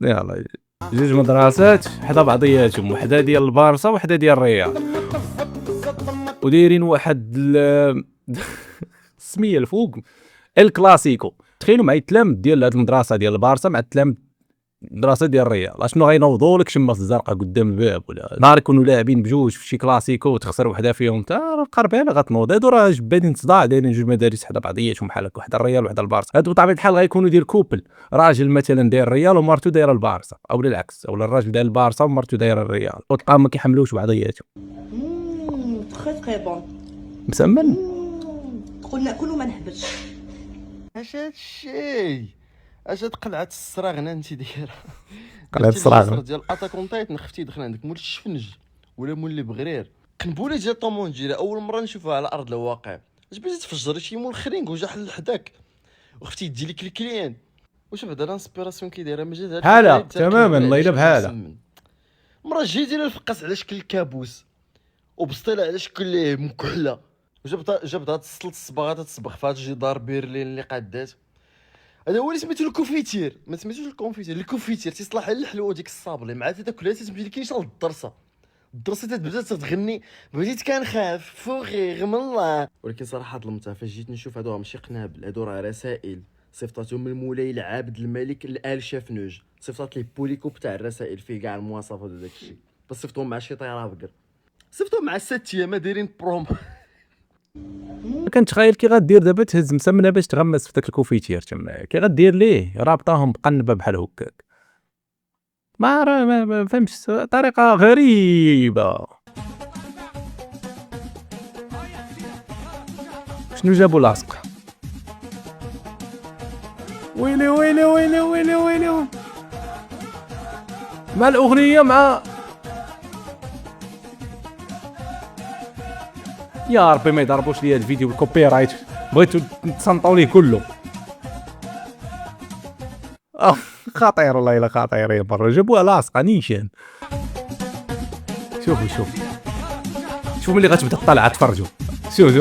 يلاه جوج مدرسات حدا بعضياتهم، وحده ديال البارسا وحده ديال الريال، ودايرين واحد السميه الفوق الكلاسيكو. تخيلوا معايا التلامذ ديال هاد المدرسه ديال البارسا مع التلامذ المدرسه ديال الريال، اشنو غينوضوا لك شماس الزرقاء قدام الباب، ولا نهار يكونوا لاعبين بجوج في شي كلاسيكو وتخسر وحده فيهم تا القربانه غتنوض. هادو راه جبادين صداع، دايرين جوج مدارس حدا بعضياتهم بحال هكا، وحده الريال وحده البارسا. هادو بطبيعه الحال غيكونوا ديال كوبل، راجل مثلا داير الريال ومرته دايره البارسا، او العكس، او الراجل داير البارسا ومرته دايره الريال، وتلقاهم ما كيحملوش بعضياتهم. تخي تخي بون مسمن قلنا ناكلو ما نحبسش. اش هادشي؟ اش هاد قلعه الصراغنه انت دايره؟ قلعة الصراغنة. ديال اتاكون تايتن خفتي دخل عندك مول الشفنج ولا مول بغرير. قنبله ديال طومون جيري اول مره نشوفها على ارض الواقع. اش بغيتي تفجري شي مول خرينغ وجا حل حداك وختي تجي لك الكليان؟ واش بعدا الانسبيراسيون كي دايره مجد هاد بحالها تماما، الله الا بحالها. مرة جيتي للفقاس على شكل كابوس وبسطيله على شكل مكحله وجاب هاد السلط الصباغات تصبغ في هاد جدار برلين اللي قادات. هذا هو اللي سميتو الكوفيتير، ما سميتوش الكونفيتير. الكوفيتير تيصلح على الحلوه ديك الصابله مع تاكلها تتمشي لك كيشال الدرسه. الدرسه تبدا تغني بديت كنخاف فوغيغ من الله. ولكن صراحه ظلمتها فاش جيت نشوف هادو ماشي قنابل، هادو راه رسائل صيفطاتهم من مولاي العابد الملك الال شافنوج. صيفطات لي بوليكو تاع الرسائل فيه كاع المواصفات وداك الشيء، بس صيفطهم مع شي طياره بقر، صيفطهم مع 6 ايام دايرين بروم. كنتخيل كي غدير دابا تهز مسمنه باش تغمس في داك الكوفيتير تما، كي غدير ليه رابطاهم بقنبه بحال هكاك. ما راه ما فهمتش، طريقه غريبه. شنو جابوا لاصق؟ ويلي ويلي ويلي ويلي ويلي، مع الاغنيه مع يا ربي ما يضربوش ليا الفيديو بالكوبي رايت، بغيتو تصنطوا ليه كله. خطير والله الا خطيرين برا، جابوها لاصقه نيشان. شوفوا ملي غتبدا الطلعه تفرجوا. شوف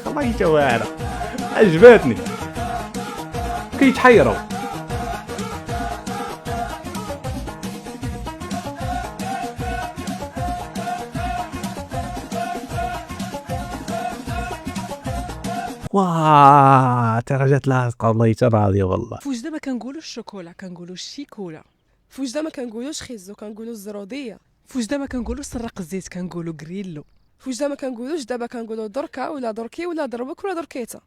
والله حتى واعره عجباتني، كيتحيروا. واه ترجات لاصقه والله حتى راضيه والله. فوجده ما كنقولوش الشوكولا، كنقولوا الشيكولا. فوجده ما كنقولوش خيزو، كنقولوا الزروديه. فوجده ما كنقولوش سرق الزيت، كنقولوا غريلو. فوجده ما كنقولوش دابا، كنقولوا دركا ولا دركي ولا دربك ولا دركيته.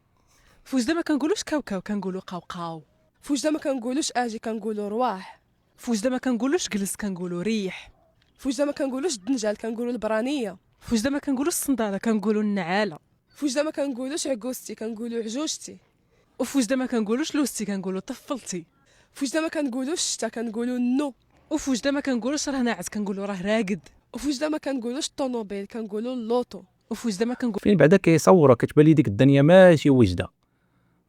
فوجده ما كنقولوش كاوكاو، كنقولوا قاوقاو. فوجده ما كنقولوش اجي، كنقولوا رواح. فوجده ما كنقولوش جلس، كنقولوا ريح. فوجده ما كنقولوش الدنجال، كنقولوا البرانيه. فوجده ما كنقولوش الصنداله، كنقولوا النعاله. فوجده ما كنقولوش عكوستي، كنقولوا عجوجتي. وفوجده ما كنقولوش لوستي، كنقولوا طفلتي. فوجده ما كنقولوش شتا، كنقولوا النو. وفوجده ما كنقولوش راه ناعس، كنقولوا راه راقد. وفوجده ما كنقولوش الطوموبيل، كنقولوا اللوطو. وفوجده ما كنقول فين بعدا كيصوروا كتبان لي ديك الدنيا ماشي وجده،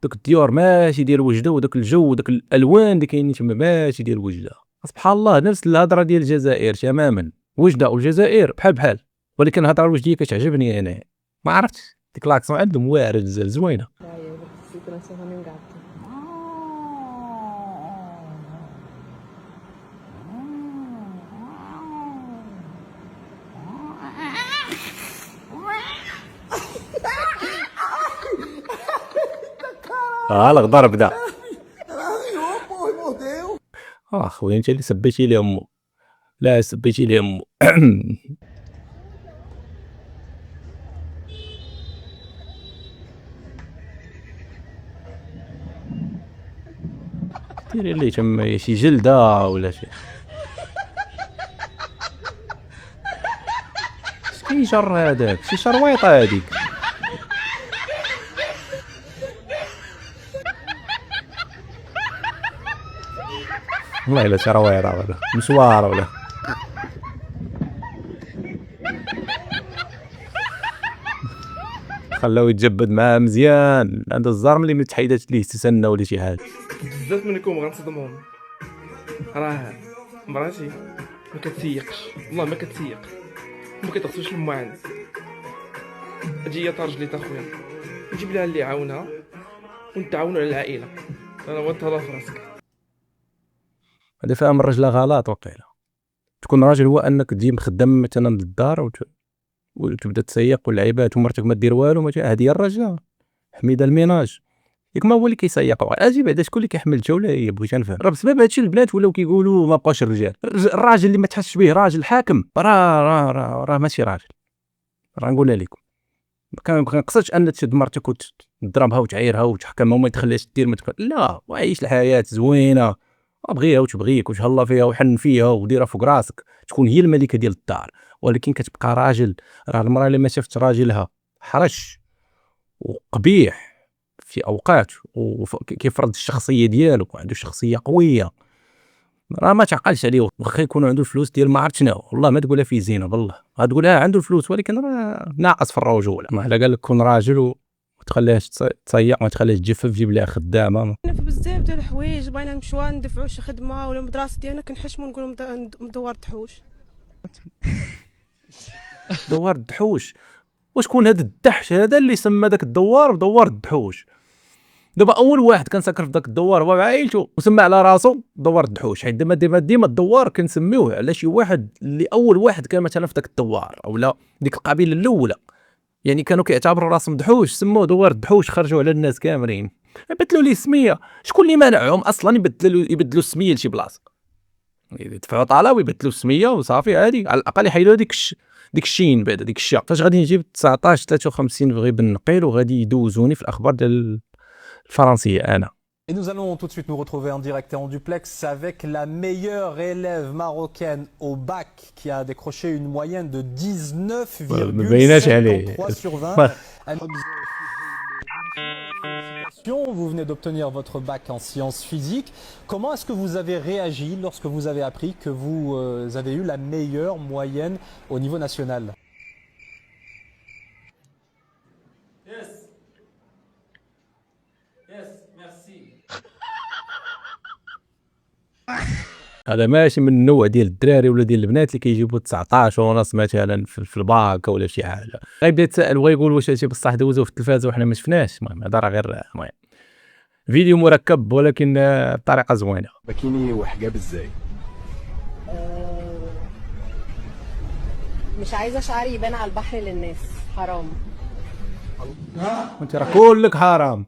دوك الديور ماشي ديال وجده، وداك الجو وداك الالوان اللي كاينين تما ماشي ديال وجده. سبحان الله نفس الهضره ديال الجزائر تماما، وجده والجزائر بحال، ولكن الهضره الوجديه كتعجبني انا، ما عرفتش ديك لاكسون عندهم واعر زوينه. الغدار بدا. خويا انت اللي سبيتي لي امو، لا سبيتي لي امو. ديري لي تما شي جلده ولا شي شكي جر هذاك، شي شرويطه هذيك. والله الا شرويطه ولا مسوار ولا خلاو يتجبد معاه مزيان. هذا الزار ملي متحيدات ليه تسنى ولا شي حاجه. بزاف منكم غنصدمهم، راه مراتي ما كتسيقش، والله ما كتسيق، ما كتغسلش المواعن. اجي هي طارجلي تا خويا نجيب لها اللي يعاونها ونتعاونوا على العائله. انا هو تهلا في راسك. هذا فاهم الرجله غلط وقيله. تكون راجل هو انك تجي مخدم مثلا للدار وتبدا تسيق واللعيبات ومرتك ما دير والو، هذه هي الرجله حميده الميناج. ياك ما هو اللي كيسيق اجي بعدا شكون اللي كيحمل ولا هي بغيت نفهم. راه بسبب هادشي البنات ولاو كيقولوا ما بقاش الرجال. الراجل اللي ما تحسش به راجل حاكم راه ماشي راجل. راه نقولها لكم ما كنقصدش ان تشد مرتك وتضربها وتعايرها وتحكمها وما تخليهاش دير لا، وعيش الحياه زوينه، ابغيها وتبغيك وتهلا فيها وحن فيها وديرها فوق راسك، تكون هي الملكه ديال الدار. ولكن كتبقى راجل. راه المراه اللي ما شافت راجلها حرش وقبيح في اوقات وكيفرض الشخصيه ديالو وعنده شخصيه قويه، راه ما تعقلش عليه. واخا يكون عنده الفلوس ديال ما عرفت شنو، والله ما تقولها فيه زينه، بالله غتقولها عنده الفلوس ولكن راه ناقص في الرجوله. ما على قال لك كون راجل وتخليهاش تسيق، ما تخليهاش تجفف، جيب لها خدامه. في بزاف ديال الحوايج بغينا نمشيو ندفعوا شي خدمه ولا المدرسه ديالنا كنحشموا نقولوا مدور الدحوش. دوار الدحوش، وشكون هذا الدحش هذا اللي سمى داك الدوار بدوار الدحوش؟ دابا اول واحد كان ساكن في داك الدوار هو عائلته وسمى على راسو دوار الدحوش، حيت ديما الدوار كنسميوه على شي واحد اللي اول واحد كان مثلا في داك الدوار اولا ديك القبيله الاولى، يعني كانوا كيعتبروا راسهم دحوش، سموه دوار الدحوش، خرجوا على الناس كاملين بدلوا ليه السميه. شكون اللي مانعهم اصلا يبدلوا السميه لشي بلاصه؟ يدفعوا طالع ويبدلوا السميه وصافي، عادي على الاقل يحيدوا ديك الشين بعدا ديك الشا. فاش غادي نجيب 19 53 بغي بالنقيل وغادي يدوزوني في الاخبار ديال الفرنسيه انا. Et nous allons tout de suite nous retrouver en direct et en duplex avec la meilleure élève marocaine au bac qui a décroché une moyenne de 19,53 sur 20. Vous venez d'obtenir votre bac en sciences physiques. Comment est-ce que vous avez réagi lorsque vous avez appris que vous avez eu la meilleure moyenne au niveau national? هذا ماشي من النوع ديال الدراري ولا ديال البنات اللي كيجيبوا 19 ونص مثلا في الباك ولا شي حاجه، غيبدا يتسائل ويقول واش هادشي بصح دوزوه في التلفازه وحنا ما شفناش. المهم هذا راه غير المهم فيديو مركب ولكن بطريقه زوينه. باكيني وحقه ازاي؟ مش عايزه شعري يبان على البحر للناس، حرام. انت راه كلك حرام،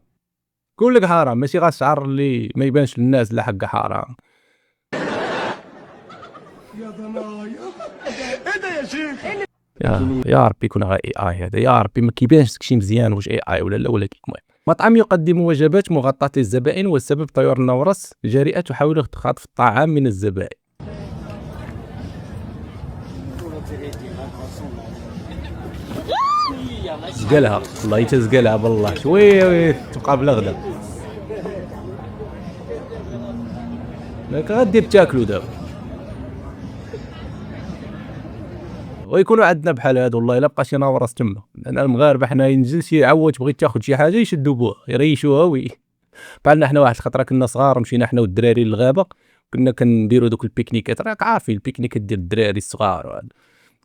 كلك حرام، ماشي غير الشعر اللي ما يبانش للناس لا حقه حرام. يا ضنايا ايه ده يا شيخ؟ يا ربي يكون غير اي هذا، يا ربي ما كيبانش داكشي مزيان واش اي ولا لا. ولكن المهم مطعم يقدم وجبات مغطاة للزبائن والسبب طيور النورس جريئة تحاول خطف الطعام من الزبائن. زقلها والله يتزقلها بالله شويه تبقى بلا غدا. غادي تاكلوا دابا ويكونوا عندنا بحال هادو. والله الا بقى شي نورس تما، انا المغاربه حنا ينزل شي عوج بغيت تاخذ شي حاجه يشدوا بوها يريشوها بحالنا حنا واحد الخطره كنا صغار مشينا حنا والدراري للغابه، كنا كنديروا دوك البيكنيكات، راك عارفين البيكنيكات ديال الدراري الصغار.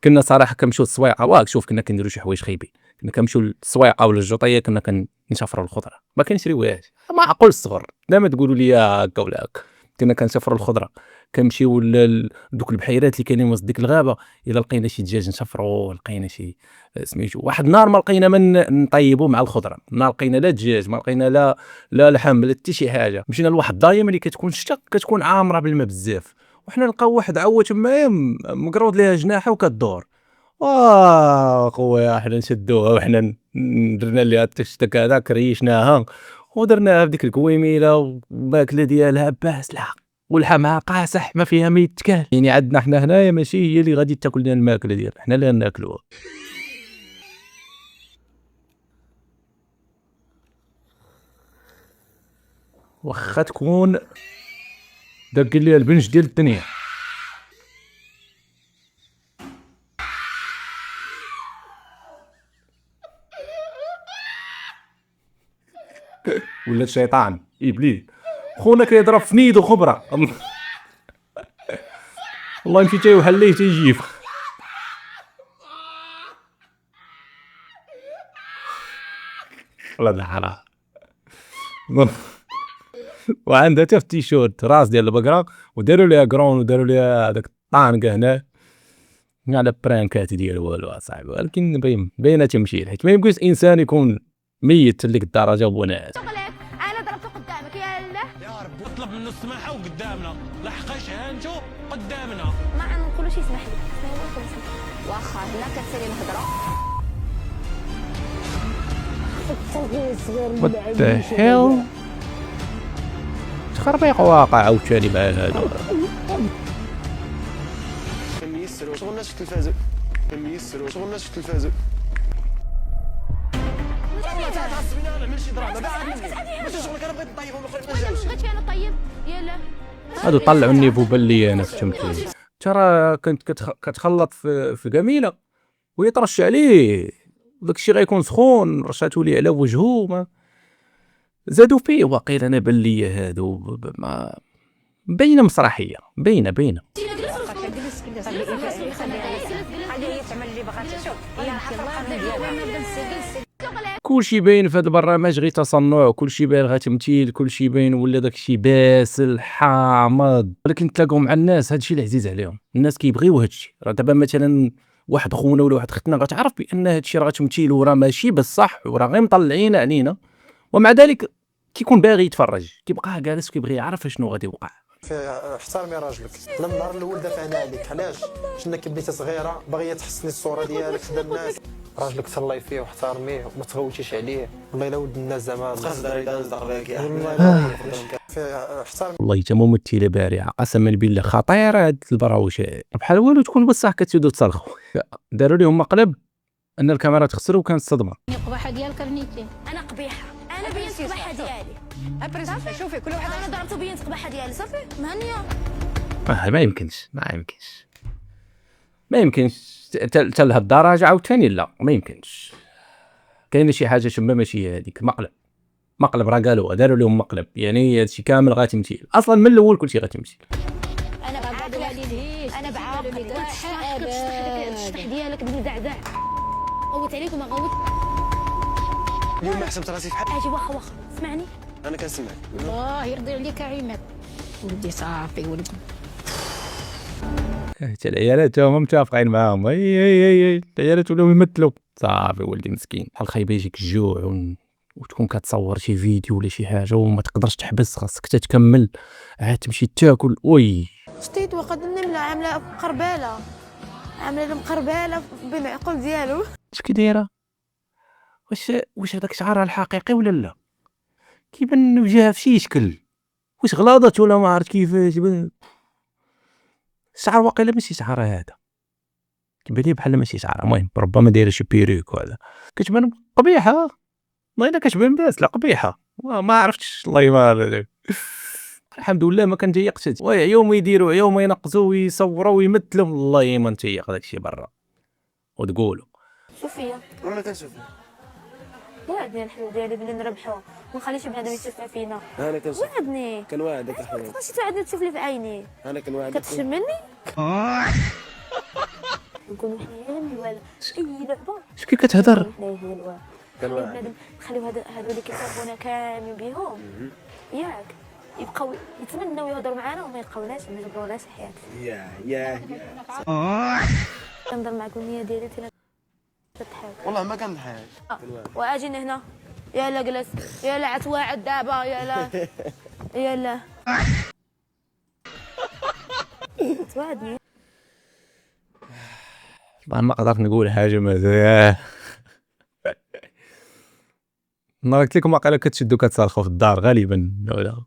كنا صراحه كنمشيو للسويقه، واك شوف كنا كنديروا شي حوايج خايبين، كنا كنمشيو للسويقه ولا الجوطيه كنا كنشفروا الخضره، ما كنشريوهاش، ما عقول الصغر لا ما تقولوا لي هكا ولا هكا. كنا كنشفروا الخضره، كنمشيو لدوك البحيرات اللي كاينين وسط ديك الغابه، الا لقينا شي دجاج نشفروا، لقينا شي سميتو واحد النهار ما لقينا من نطيبوا مع الخضره، ما لقينا لا دجاج ما لقينا لا لحم لا حتى شي حاجه. مشينا لواحد الضايم اللي كتكون الشتا كتكون عامره بالماء بزاف، وحنا نلقاو واحد عوه تمايا مقرود ليها جناحه وكدور، خويا حنا نشدوها وحنا درنا ليها التشتك هذاك ريشناها ودرناها في ديك الكويميله والماكله ديالها باسله والحمها قاصح ما فيها ما يتكال. يعني عندنا حنا هنايا ماشي هي اللي غادي تاكل لنا الماكله ديالنا، حنا اللي ناكلوها. واخا تكون داك ليها البنج ديال الدنيا. ولا الشيطان ابليس خونا كيضرب في نيدو خبره والله يمشي تيوحل ليه تيجيب. والله ده حرام. وعندها حتى في التيشيرت راس ديال البقره وداروا ليها كرون وداروا ليها هذاك الطانكه هنا على برانكات ديال والو اصاحبي. ولكن باينه تمشي حيت ما يمكنش انسان يكون ميت لديك الدرجه وناعس. انا ضربته قدامك يلا يا رب اطلب منه السماحه وقدامنا لحقاش هانتو قدامنا. ما نقولوش يسمح لي واخا هنا كتسالي الهضره. What the hell؟ تخربيق واقع عاوتاني مع هذا. كنيسرو شغل الناس في التلفازه، كنيسرو شغل الناس في التلفازه. والله تعصبني انا من شي دراما ماشي شغلك. انا بغيت نطيب والاخرين ما جاوش. بغيتي انا طيب يلا هادو طلعوا النيفو بان لي انا في التمثيل. ترى كنت كتخلط في قميله ويطرش عليه داكشي غيكون سخون رشاتو ليه على وجهه ما زادوا فيه. واقيلا انا بان لي هادو ما باينه مسرحيه باينه كلشي باين في هذا البرنامج غير تصنع كلشي باين غير تمثيل كلشي باين ولا داكشي باسل حامض. ولكن تلاقوا مع الناس هادشي اللي عزيز عليهم. الناس كيبغيو هادشي. راه دابا مثلا واحد خونا ولا واحد ختنا غتعرف بان هادشي راه تمثيل وراه ماشي بصح وراه غير مطلعين علينا ومع ذلك كيكون باغي يتفرج كيبقى جالس كيبغي يعرف شنو غادي يوقع. احترمي راجلك. انا من النهار الاول دافعنا عليك علاش شنك بديتي صغيره باغيه تحسني الصوره ديالك حدا الناس. راجلك تهلاي فيه واحترميه وما تغوتيش عليه. والله الا ولد الناس زعما والله حتى ممثله بارعه قسما بالله خطيره هاد البراوش بحال والو تكون بصح كتبداو تصرخوا. داروا لهم مقلب ان الكاميرا تخسر وكانت صدمه. قبيحه ديالك بنيتي انا قبيحه انا بينت قبيحه ديالي شوفي كل واحد انا ضربته بينت قبيحه ديالي صافي مهنيه. ما يمكنش حتى لهاد الدرجه عاوتاني لا ما يمكنش. كاينه شي حاجه تما ماشي هذيك مقلب راه قالوا داروا لهم مقلب يعني هادشي كامل غا تمثيل اصلا من الاول كلشي غا تمثيل. انا بعاقل الشطح ديالك بنزعزع غوت عليك وما غوت. اليوم ما حسبت راسي في حد. اجي واخا اسمعني انا كنسمعك. الله يرضي عليك عماد ولدي صافي ولدي. حتى العيالات هما متفقين معاهم. اي العيالات ولاو يمثلوا صافي ولدي مسكين بحال خايبه يجيك الجوع وتكون كتصور شي فيديو ولا شي حاجه وما تقدرش تحبس خاصك تكمل عاد تمشي تاكل. وي شتيت واخد النمله عامله قرباله عامله لهم قرباله بالعقل ديالو. اش كي دايره واش هذاك شعرها الحقيقي ولا لا؟ كيبان وجهها في شي شكل واش غلاضت ولا ما عرفت كيفاش. الشعر واقيلا ماشي شعرها هذا كيبان لي بحال ماشي شعرها. المهم ربما دايره شي بيريك وهذا كتبان قبيحه. والله الا كتبان باس لا قبيحه ما عرفتش الله ما الحمد لله ما كنتيقش. يوم يديروا يوم ينقزوا ويصوروا ويمثلوا والله ما نتيق داكشي برا وتقولوا شوفيا ولا كنشوف وعدني الحلو ديالي بلي نربحو ونخليش بنادم يتشفى فينا. انا كنشوف وعدني كنوعدك احيانا. واش توعدني تشوف لي في عيني انا كنوعدك كتشم مني نكونوا حنايا من الوالد اي لعبه اش كي كتهضر كنوعد نخليو هادو اللي كيصاحبونا كامل بيهم ياك يبقاو يتمنوا يهضروا معنا وما يلقاوناش ما يجبروناش حياتي. يا كنهضر معاك النيه ديالي تضحك والله ما كنضحك. واجيني هنا يلا جلس يلا عتواعد دابا يلا يلا توعدني. طبعا ما قدرت نقول حاجه مزيان. ما قلت لكم واقيلا كتشدوا كتصرخوا في الدار غالبا ولا